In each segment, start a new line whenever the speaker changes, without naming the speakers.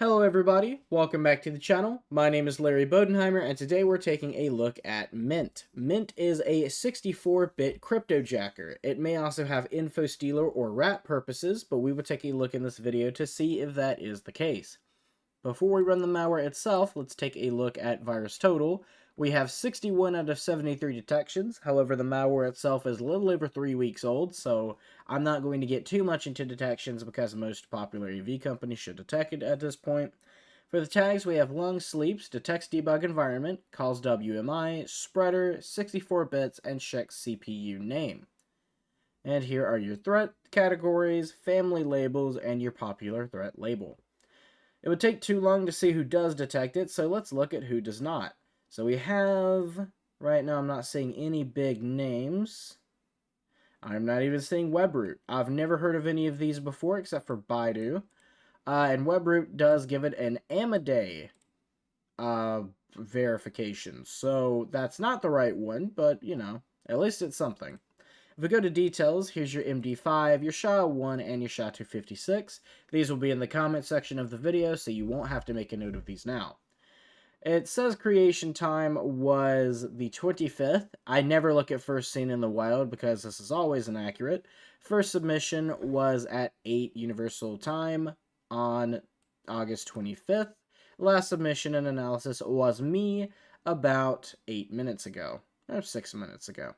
Hello everybody, welcome back to the channel. My name is Larry Bodenheimer and today we're taking a look at Mint. Mint is a 64-bit cryptojacker. It may also have info stealer or rat purposes, but we will take a look in this video to see if that is the case. Before we run the malware itself, let's take a look at virus total. We have 61 out of 73 detections. However, the malware itself is a little over 3 weeks old, so I'm not going to get too much into detections because most popular AV companies should detect it at this point. For the tags, we have long sleeps, detects debug environment, calls WMI, spreader, 64 bits, and checks CPU name. And here are your threat categories, family labels, and your popular threat label. It would take too long to see who does detect it, so let's look at who does not. So we have, right now I'm not seeing any big names. I'm not even seeing Webroot. I've never heard of any of these before except for Baidu. And Webroot does give it an Amaday verification. So that's not the right one, but you know, at least it's something. If we go to details, here's your MD5, your SHA-1, and your SHA-256. These will be in the comment section of the video, so you won't have to make a note of these now. It says creation time was the 25th. I never look at first seen in the wild because this is always inaccurate. First submission was at 8 Universal Time on August 25th. Last submission and analysis was me about 8 minutes ago, or 6 minutes ago.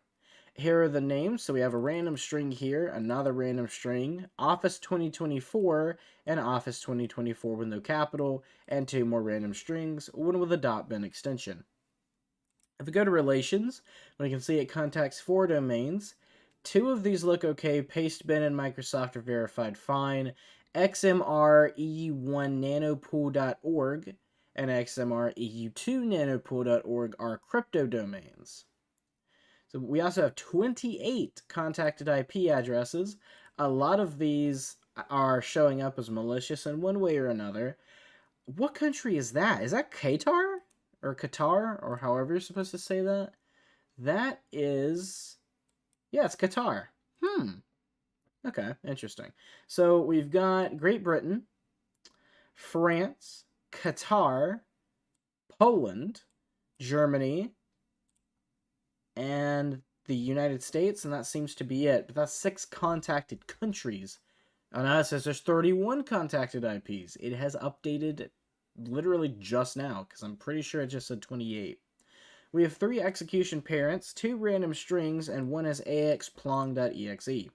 Here are the names. So we have a random string here, another random string, Office 2024, and Office 2024 with no capital, and two more random strings, one with a .bin extension. If we go to relations, we can see it contacts 4 domains. 2 of these look okay. Pastebin and Microsoft are verified fine. XMR EU1 nanopool.org and XMR EU2 nanopool.org are crypto domains. So we also have 28 contacted IP addresses. A lot of these are showing up as malicious in one way or another. What country is that? Is that Qatar? Or Qatar? Or however you're supposed to say that? That is... yeah, it's Qatar. Okay, interesting. So we've got Great Britain, France, Qatar, Poland, Germany, and the United States, and that seems to be it. But that's 6 contacted countries. And now it says there's 31 contacted IPs. It has updated literally just now, because I'm pretty sure it just said 28. We have 3 execution parents, 2 random strings, and 1 is axplong.exe.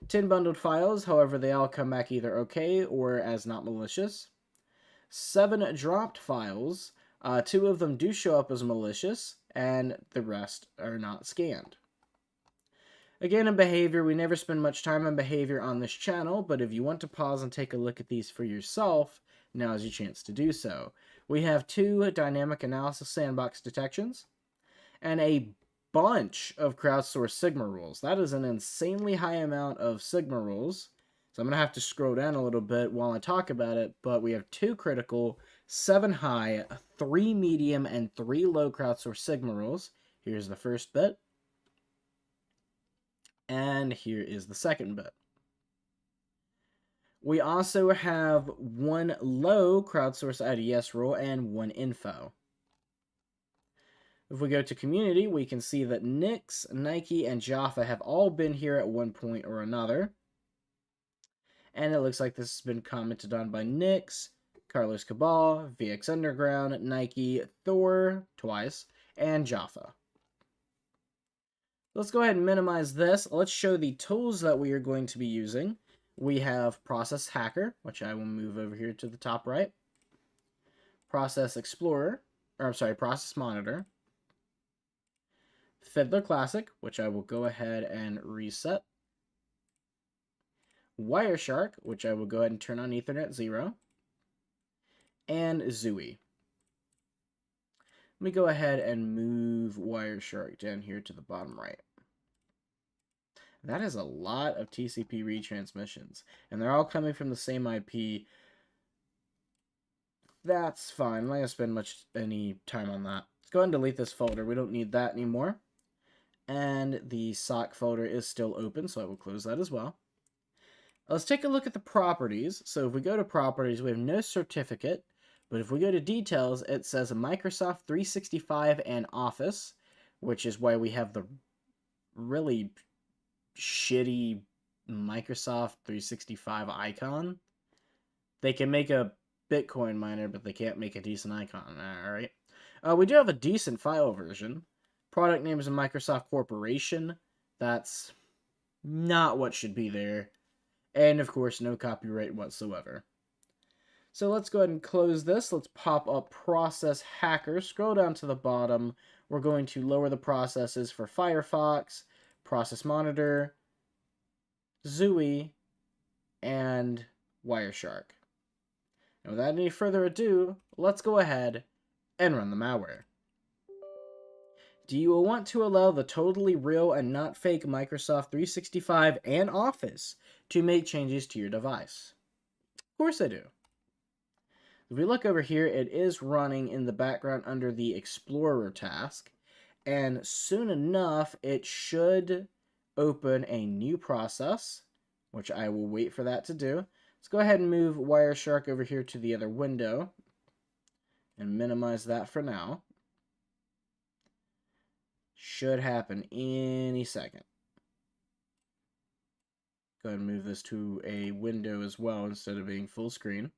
10 bundled files, however they all come back either okay or as not malicious. 7 dropped files, 2 of them do show up as malicious, and the rest are not scanned. Again, in behavior, we never spend much time on behavior on this channel, but if you want to pause and take a look at these for yourself, now is your chance to do so. We have 2 dynamic analysis sandbox detections, and a bunch of crowdsourced Sigma rules. That is an insanely high amount of Sigma rules. So I'm going to have to scroll down a little bit while I talk about it, but we have 2 critical, 7 high, 3 medium, and 3 low crowdsourced Sigma rules. Here's the first bit. And here is the second bit. We also have 1 low crowdsourced IDS rule and 1 info. If we go to community, we can see that Nix, Nike, and Jaffa have all been here at one point or another. And it looks like this has been commented on by Nix, Carlos Cabal, VX Underground, Nike, Thor, twice, and Jaffa. Let's go ahead and minimize this. Let's show the tools that we are going to be using. We have Process Hacker, which I will move over here to the top right. Process Explorer, or I'm sorry, Process Monitor. Fiddler Classic, which I will go ahead and reset. Wireshark, which I will go ahead and turn on Ethernet 0. And Zooey. Let me go ahead and move Wireshark down here to the bottom right. That is a lot of TCP retransmissions, and they're all coming from the same IP. That's fine. I'm not going to spend any time on that. Let's go ahead and delete this folder. We don't need that anymore. And the sock folder is still open, so I will close that as well. Let's take a look at the properties. So if we go to properties, we have no certificate. But if we go to details, it says Microsoft 365 and Office, which is why we have the really shitty Microsoft 365 icon. They can make a Bitcoin miner, but they can't make a decent icon. Alright. We do have a decent file version. Product name is a Microsoft Corporation. That's not what should be there. And, of course, no copyright whatsoever. So let's go ahead and close this. Let's pop up Process Hacker. Scroll down to the bottom. We're going to lower the processes for Firefox, Process Monitor, Zooey, and Wireshark. And without any further ado, let's go ahead and run the malware. Do you want to allow the totally real and not fake Microsoft 365 and Office to make changes to your device? Of course I do. If we look over here, it is running in the background under the Explorer task, and soon enough, it should open a new process, which I will wait for that to do. Let's go ahead and move Wireshark over here to the other window and minimize that for now. Should happen any second. Go ahead and move this to a window as well instead of being full screen.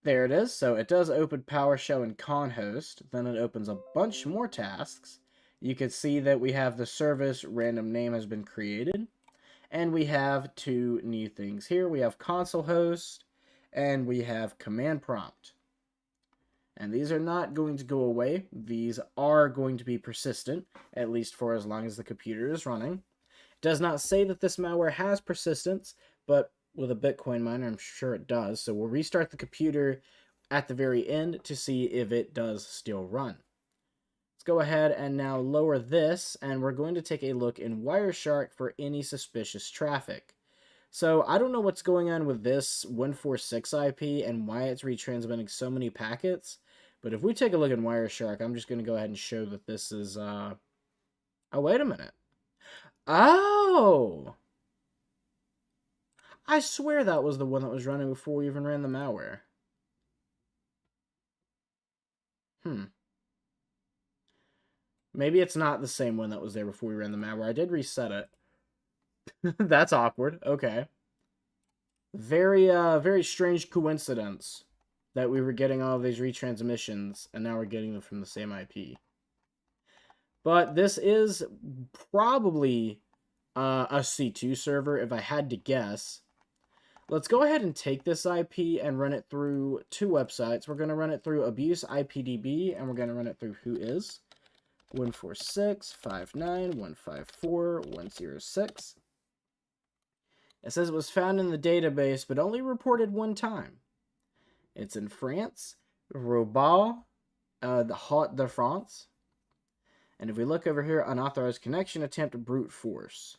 There it is. So it does open PowerShell and ConHost. Then it opens a bunch more tasks. You can see that we have the service random name has been created. And we have two new things here. We have console host and we have command prompt. And these are not going to go away. These are going to be persistent, at least for as long as the computer is running. It does not say that this malware has persistence, but with a Bitcoin miner, I'm sure it does. So we'll restart the computer at the very end to see if it does still run. Let's go ahead and now lower this, and we're going to take a look in Wireshark for any suspicious traffic. So I don't know what's going on with this 146 IP and why it's retransmitting so many packets. But if we take a look at Wireshark, I'm just going to go ahead and show that this is... Oh, wait a minute. Oh! I swear that was the one that was running before we even ran the malware. Maybe it's not the same one that was there before we ran the malware. I did reset it. That's awkward. Okay. Very strange coincidence that we were getting all of these retransmissions, and now we're getting them from the same IP. But this is probably a C2 server, if I had to guess. Let's go ahead and take this IP and run it through two websites. We're going to run it through Abuse IPDB, and we're going to run it through Whois. 146.59.154.106. It says it was found in the database, but only reported one time. It's in France, Robal, the Haute de France. And if we look over here, unauthorized connection attempt brute force.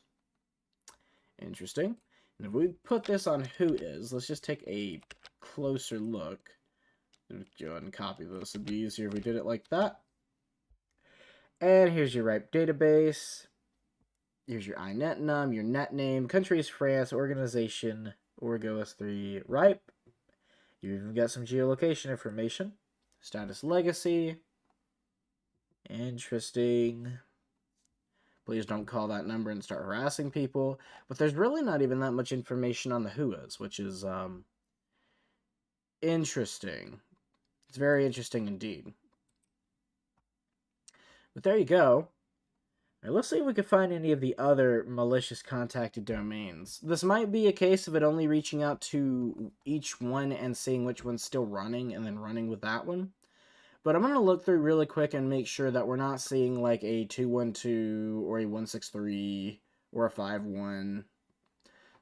Interesting. And if we put this on Whois, let's just take a closer look. Go ahead and copy this. It'd be easier if we did it like that. And here's your RIPE database. Here's your INET your net name, country is France, organization, ORGOS3 RIPE. You've even got some geolocation information. Status legacy. Interesting. Please don't call that number and start harassing people. But there's really not even that much information on the Whois, which is interesting. It's very interesting indeed. But there you go. Now, let's see if we can find any of the other malicious contacted domains. This might be a case of it only reaching out to each one and seeing which one's still running and then running with that one. But I'm going to look through really quick and make sure that we're not seeing like a 212 or a 163 or a 51.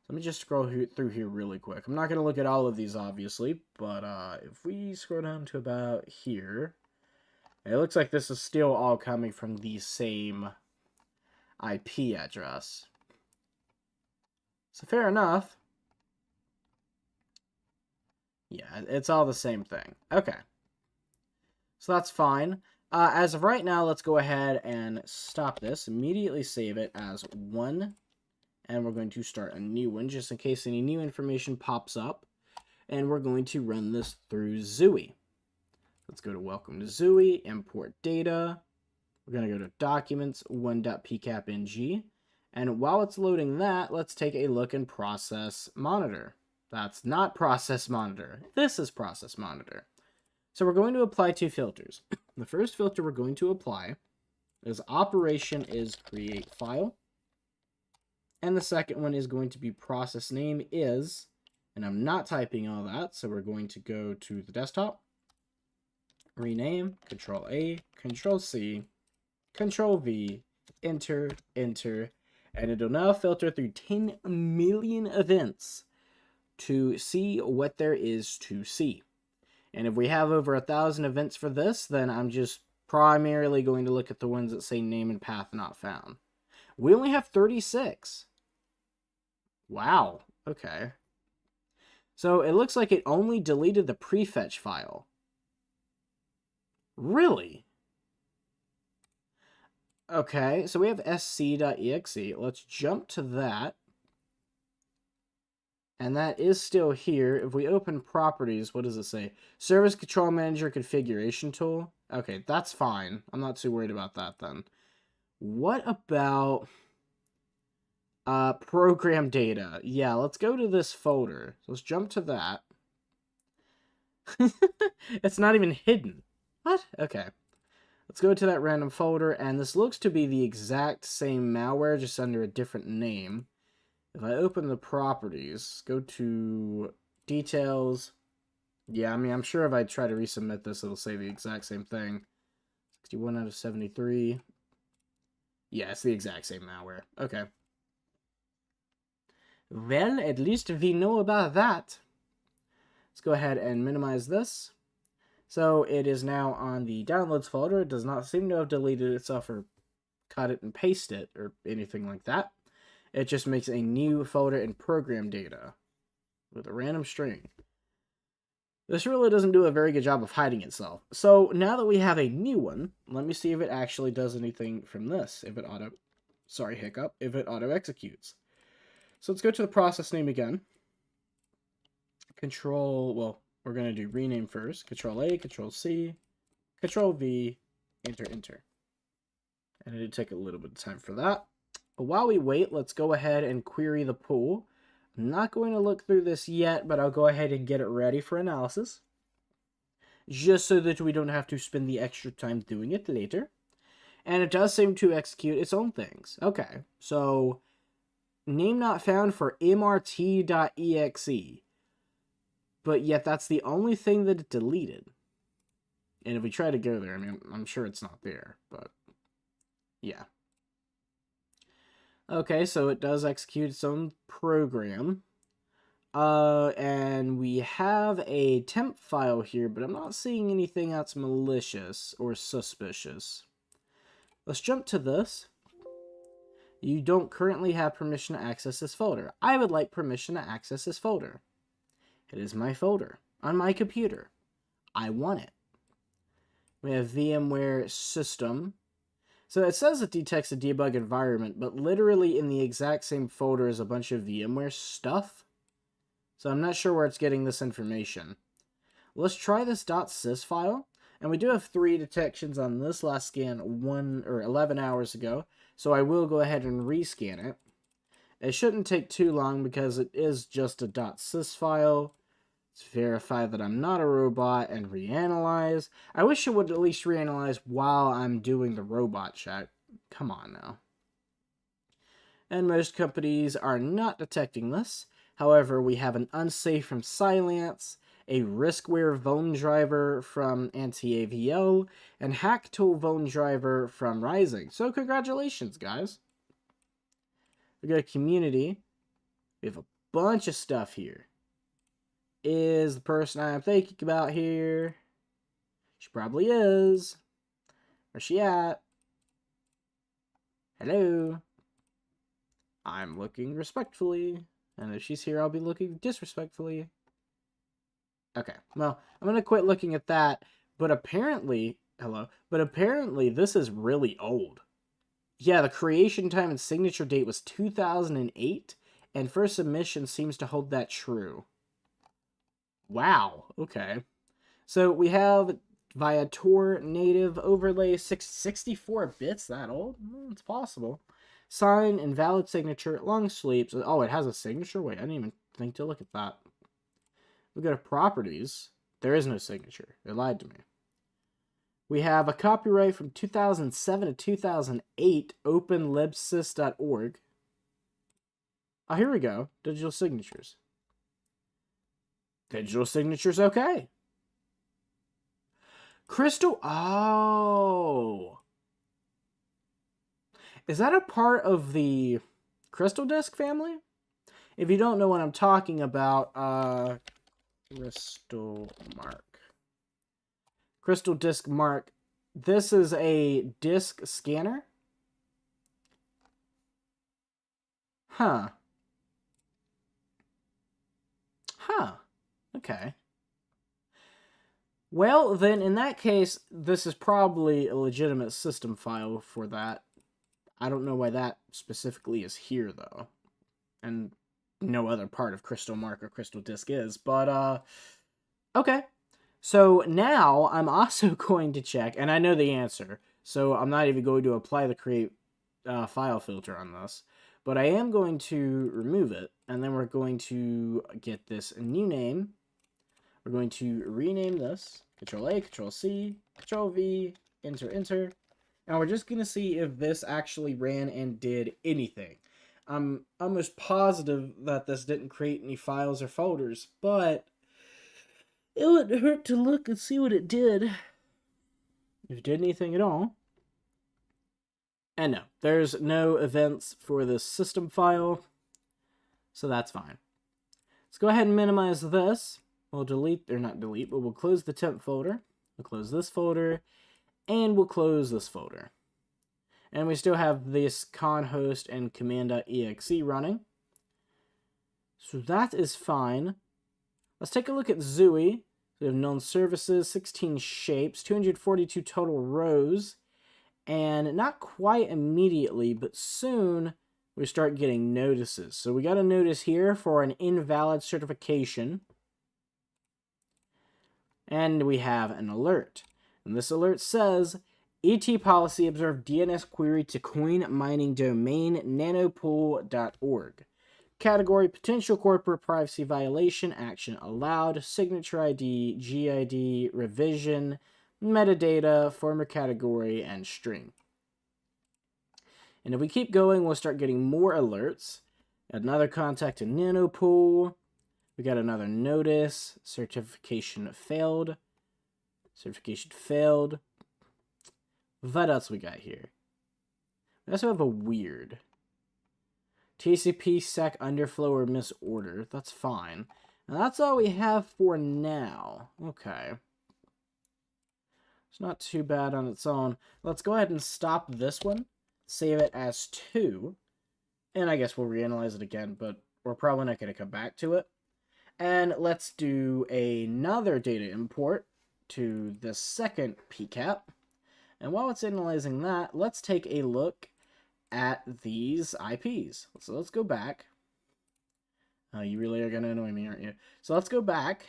Let me just scroll through here really quick. I'm not going to look at all of these, obviously, but if we scroll down to about here, it looks like this is still all coming from the same IP address. So fair enough. Yeah, it's all the same thing. Okay. So that's fine. As of right now, let's go ahead and stop this. Immediately save it as 1, and we're going to start a new one just in case any new information pops up. And we're going to run this through Zooey. Let's go to welcome to Zooey, import data. We're going to go to documents, 1.pcapng. And while it's loading that, let's take a look in process monitor. That's not process monitor. This is process monitor. So we're going to apply 2 filters. The first filter we're going to apply is operation is create file. And the second one is going to be process name is, and I'm not typing all that, so we're going to go to the desktop, rename, Control A, Control C, Control V, enter, enter, and it'll now filter through 10 million events to see what there is to see. And if we have over 1,000 events for this, then I'm just primarily going to look at the ones that say name and path not found. We only have 36. Wow. Okay. So it looks like it only deleted the prefetch file. Really? Okay, so we have sc.exe. Let's jump to that. And that is still here. If we open properties, what does it say? Service Control Manager Configuration Tool. Okay, that's fine. I'm not too worried about that then. What about program data? Yeah, let's go to this folder. Let's jump to that. It's not even hidden. What? Okay. Let's go to that random folder, and this looks to be the exact same malware, just under a different name. If I open the properties, go to details. Yeah, I mean, I'm sure if I try to resubmit this, it'll say the exact same thing. 61 out of 73. Yeah, it's the exact same malware. Okay. Well, at least we know about that. Let's go ahead and minimize this. So it is now on the downloads folder. It does not seem to have deleted itself or cut it and paste it or anything like that. It just makes a new folder in program data with a random string. This really doesn't do a very good job of hiding itself. So now that we have a new one, let me see if it actually does anything from this. If it if it auto executes. So let's go to the process name again. We're going to do rename first. Control A, Control C, Control V, enter, enter. And it'll take a little bit of time for that. But while we wait, let's go ahead and query the pool. I'm not going to look through this yet, but I'll go ahead and get it ready for analysis. Just so that we don't have to spend the extra time doing it later. And it does seem to execute its own things. Okay, so name not found for mrt.exe. But yet that's the only thing that it deleted. And if we try to go there, I mean, I'm sure it's not there, but yeah. Okay, so it does execute its own program. And we have a temp file here, but I'm not seeing anything that's malicious or suspicious. Let's jump to this. You don't currently have permission to access this folder. I would like permission to access this folder. It is my folder on my computer. I want it. We have VMware system. So it says it detects a debug environment, but literally in the exact same folder is a bunch of VMware stuff. So I'm not sure where it's getting this information. Let's try this .sys file. And we do have 3 detections on this last scan 11 hours ago. So I will go ahead and rescan it. It shouldn't take too long because it is just a .sys file. Let's verify that I'm not a robot and reanalyze. I wish it would at least reanalyze while I'm doing the robot check. Come on now. And most companies are not detecting this. However, we have an unsafe from Cylance, a riskware Vone driver from Anti-AVO, and hacktool Vone driver from Rising. So congratulations, guys. We got a community. We have a bunch of stuff here. Is the person I'm thinking about here? She probably is. Where's she at? Hello? I'm looking respectfully. And if she's here, I'll be looking disrespectfully. Okay, well, I'm going to quit looking at that. But apparently, hello, but apparently this is really old. Yeah, the creation time and signature date was 2008, and first submission seems to hold that true. Wow, okay. So we have via Tor native overlay 64 bits, that old? It's possible. Sign, invalid signature, long sleeps. Oh, it has a signature? Wait, I didn't even think to look at that. We go to properties. There is no signature. It lied to me. We have a copyright from 2007 to 2008, openlibsys.org. Oh, here we go. Digital signatures. Digital signatures, okay. Crystal, oh. Is that a part of the Crystal Disk family? If you don't know what I'm talking about, Crystal Mark. Crystal Disk Mark. This is a disk scanner. Huh. Huh. Okay. Well, then in that case, this is probably a legitimate system file for that. I don't know why that specifically is here, though. And no other part of Crystal Mark or Crystal Disk is. But, okay. So now I'm also going to check, and I know the answer, so I'm not even going to apply the create file filter on this. But I am going to remove it, and then we're going to get this new name. We're going to rename this, Control-A, Control-C, Control-V, enter, enter. And we're just going to see if this actually ran and did anything. I'm almost positive that this didn't create any files or folders, but it wouldn't hurt to look and see what it did. If it did anything at all. And no, there's no events for this system file, so that's fine. Let's go ahead and minimize this. We'll delete, or not delete, but we'll close the temp folder. We'll close this folder, and we'll close this folder. And we still have this con host and command.exe running. So that is fine. Let's take a look at Zooey. We have known services, 16 shapes, 242 total rows, and not quite immediately, but soon we start getting notices. So we got a notice here for an invalid certification. And we have an alert. And this alert says, ET policy observed DNS query to coin mining domain nanopool.org. Category, potential corporate privacy violation, action allowed, signature ID, GID, revision, metadata, former category, and string. And if we keep going, we'll start getting more alerts. Another contact in Nanopool. We got another notice. Certification failed. Certification failed. What else we got here? We also have a weird. TCP sec underflow or misorder. That's fine. And that's all we have for now. Okay. It's not too bad on its own. Let's go ahead and stop this one. Save it as 2. And I guess we'll reanalyze it again, but we're probably not going to come back to it. And let's do another data import to the second PCAP. And while it's analyzing that, let's take a look at these IPs. So let's go back. You really are going to annoy me, aren't you? So let's go back.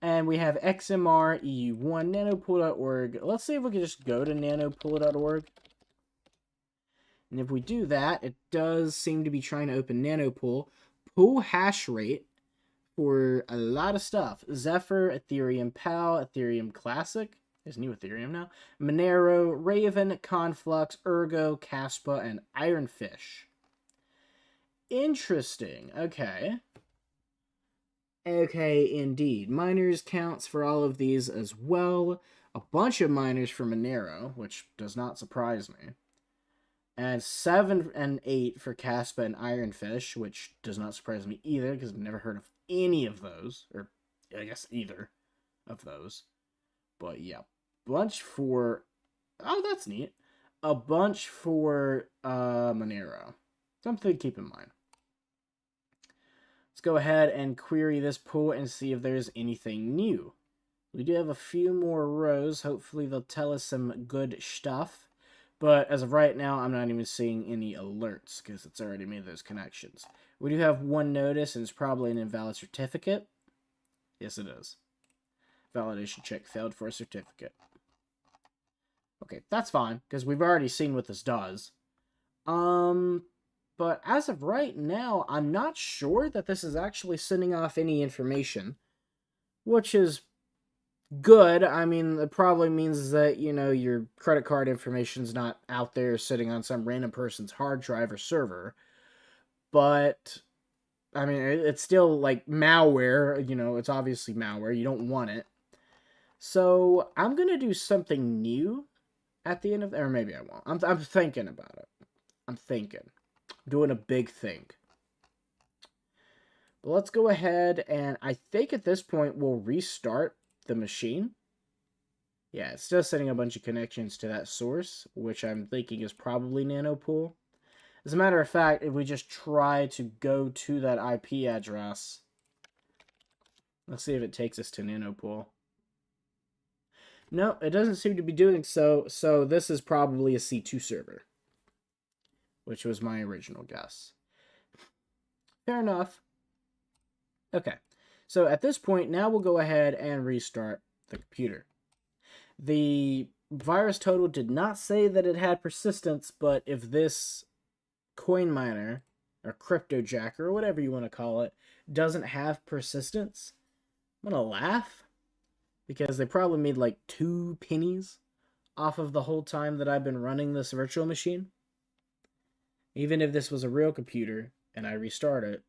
And we have XMR EU1 nanopool.org. Let's see if we can just go to nanopool.org. And if we do that, it does seem to be trying to open Nanopool. Pool hash rate for a lot of stuff. Zephyr, Ethereum PAL, Ethereum Classic. There's new Ethereum now. Monero, Raven, Conflux, Ergo, Caspa, and Ironfish. Interesting. Okay. Okay, indeed. Miners counts for all of these as well. A bunch of miners for Monero, which does not surprise me. And 7 and 8 for Caspa and Ironfish, which does not surprise me either, because I've never heard of any of those. Or, I guess, either of those. But, yeah. Bunch for... Oh, that's neat. A bunch for Monero. Something to keep in mind. Let's go ahead and query this pool and see if there's anything new. We do have a few more rows. Hopefully they'll tell us some good stuff. But as of right now, I'm not even seeing any alerts because it's already made those connections. We do have one notice, and it's probably an invalid certificate. Yes, it is. Validation check failed for a certificate. Okay, that's fine, because we've already seen what this does. But as of right now, I'm not sure that this is actually sending off any information, which is good. I mean, it probably means that, you know, your credit card information's not out there sitting on some random person's hard drive or server. But, I mean, it's still, like, malware. You know, it's obviously malware. You don't want it. So, I'm going to do something new at the end of... Or maybe I won't. I'm thinking about it. I'm thinking. I'm doing a big thing. But let's go ahead and I think at this point we'll restart the machine. Yeah, it's still sending a bunch of connections to that source, which I'm thinking is probably nanopool. As a matter of fact, if we just try to go to that IP address, let's see if it takes us to nanopool. No, it doesn't seem to be doing so, so this is probably a C2 server, which was my original guess. Fair enough. Okay, so at this point, now we'll go ahead and restart the computer. The virus total did not say that it had persistence, but if this coin miner or cryptojacker or whatever you want to call it doesn't have persistence, I'm gonna laugh because they probably made like 2 pennies off of the whole time that I've been running this virtual machine. Even if this was a real computer and I restart it,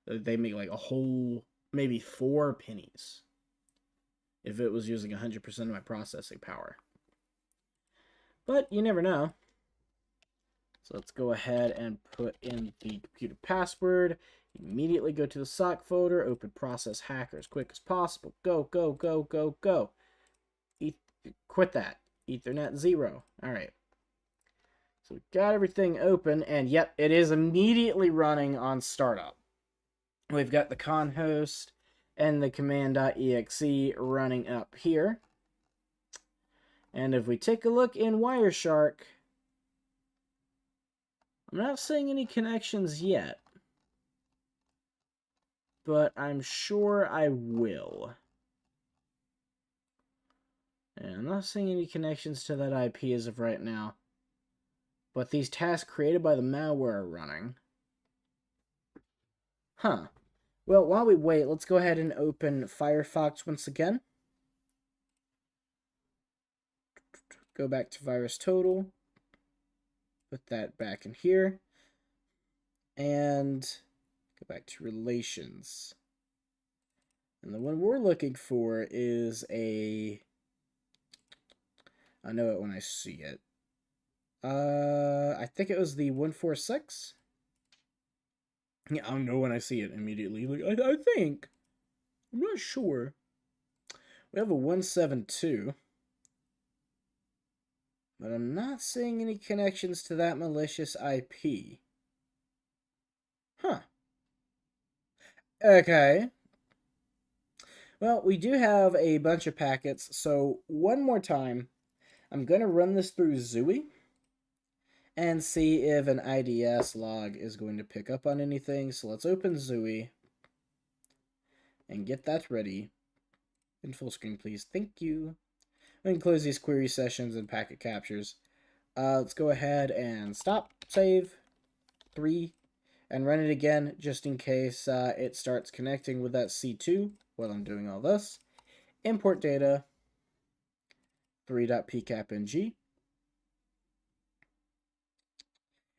they make like a whole, maybe 4 pennies if it was using 100% of my processing power. But you never know. So let's go ahead and put in the computer password. Immediately go to the sock folder, open process hacker as quick as possible. Go, go, go, go, go. Quit that. Ethernet 0. Alright. So we've got everything open, and yep, it is immediately running on startup. We've got the con host and the command.exe running up here. And if we take a look in Wireshark, I'm not seeing any connections yet, but I'm sure I will. And I'm not seeing any connections to that IP as of right now, but these tasks created by the malware are running. Huh. Well, while we wait, let's go ahead and open Firefox once again. Go back to virus total. Put that back in here. And go back to relations. And the one we're looking for is a... I know it when I see it. I think it was the 146. Yeah, I'll know when I see it immediately. Like, I think. I'm not sure. We have a 172. But I'm not seeing any connections to that malicious IP. Huh. Okay. Well, we do have a bunch of packets, so one more time, I'm going to run this through Zooey and see if an IDS log is going to pick up on anything. So let's open Zooey and get that ready. In full screen, please. Thank you. We can close these query sessions and packet captures. Let's go ahead and stop, save, 3, and run it again just in case it starts connecting with that C2 while I'm doing all this. Import data, 3.pcapng.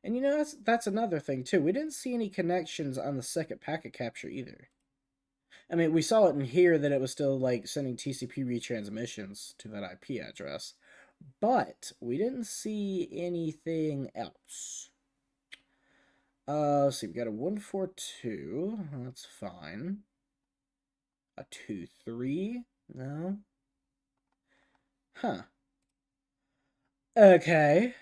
And you know, that's another thing too. We didn't see any connections on the second packet capture either. I mean, we saw it in here that it was still like sending TCP retransmissions to that IP address, but we didn't see anything else. Let's see, we got a 142. That's fine. A 2-3. No. Huh. Okay.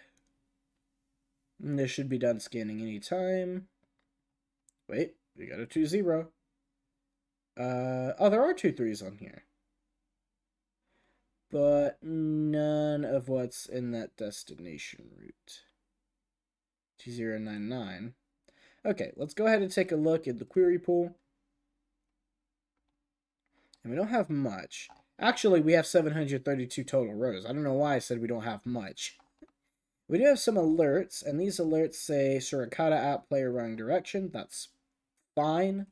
And this should be done scanning anytime. Wait, we got a 2-0. Oh, there are 2 3s on here. but none of what's in that destination route. 2099. Okay, let's go ahead and take a look at the query pool. And we don't have much. Actually, we have 732 total rows. I don't know why I said we don't have much. We do have some alerts, and these alerts say Suricata app player wrong direction. That's fine.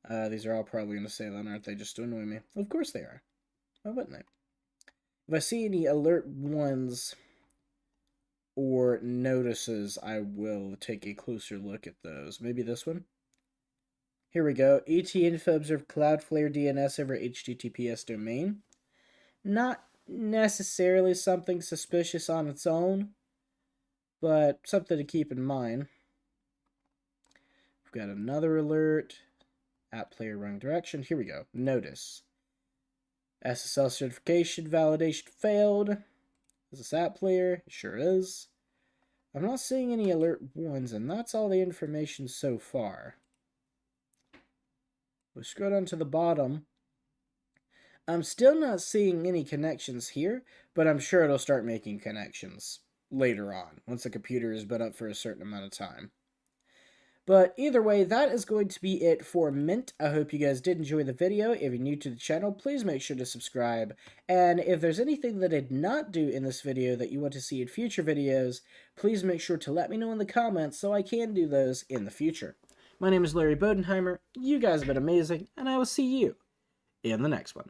These are all probably going to say that, aren't they? Just to annoy me. Of course they are. Why wouldn't they? If I see any alert ones or notices, I will take a closer look at those. Maybe this one? Here we go. ET-info observed Cloudflare DNS over HTTPS domain. Not necessarily something suspicious on its own, but something to keep in mind. We've got another alert. App player wrong direction. Here we go. Notice. SSL certification validation failed. Is this app player? It sure is. I'm not seeing any alert ones, and that's all the information so far. We'll scroll down to the bottom. I'm still not seeing any connections here, but I'm sure it'll start making connections later on, once the computer has been up for a certain amount of time. But either way, that is going to be it for Mint. I hope you guys did enjoy the video. If you're new to the channel, please make sure to subscribe. And if there's anything that I did not do in this video that you want to see in future videos, please make sure to let me know in the comments so I can do those in the future. My name is Larry Bodenheimer. You guys have been amazing, and I will see you in the next one.